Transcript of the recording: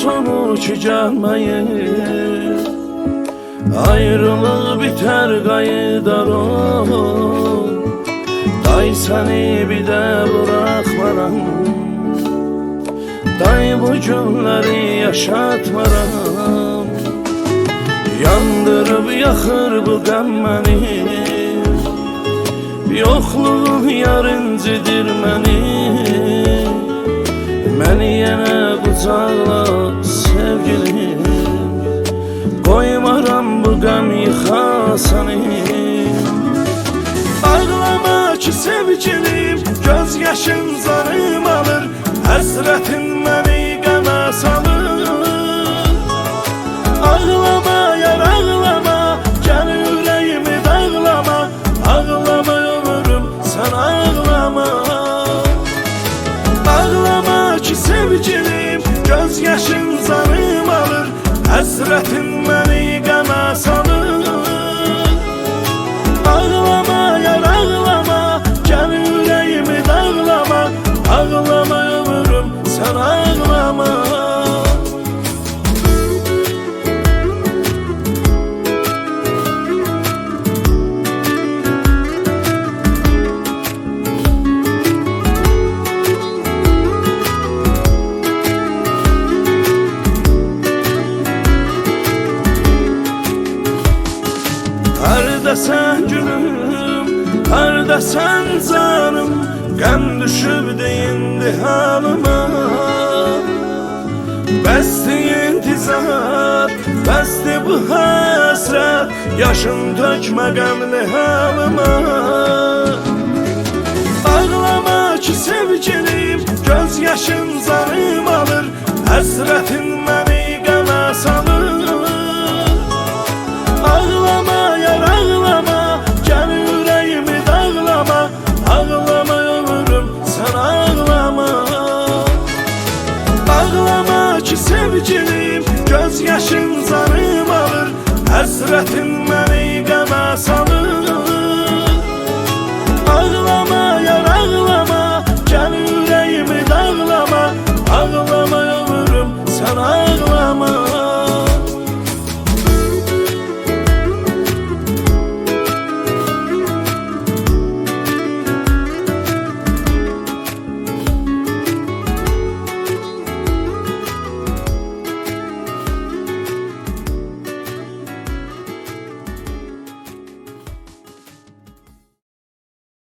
sonu ki gəlməyir. Ayrılıq bitər qayıdar ol. Day səni bir də buraxmaram. Day bu günləri yaşatmaram. Yandırıb yaxır bu qəm məni. Yoxluğun yarıncıdır məni. Məni yenə qucaqla sevgilim. Qoymaram bu qəm yıxasanı. Ağlama ki sevgilim, göz yaşın zarım alır. Həsrətin məni qəmə salır. Ağlama yar ağlama, gəl ürəyimi dağlama. Ağlama ömrüm, sən ağlama. Ağlama ki sevgilim, göz yaşın zarım alır. Həsrətin məni qəmə salır. Ağlama yar ağlama, gəl ürəyimi dağlama. Ağlama ömrüm, sən ağlama. Hardasan gülüm, hardasan canım. Qəm düşübdü indi halıma. Bəsdi intizar, bəsdi bu həsrət. Yaşım tökmə qəmli halıma. Ağlama ki sevgilim, göz yaşın zarım alır. Həsrətin məni qəmə salır. Ağlama yar ağlama, gəl ürəyimi dağlama. Ağlama ömrüm, sən ağlama. Ağlama ki sevgilim, göz yaşın zarım alır. Həsrətin məni qəmə salır.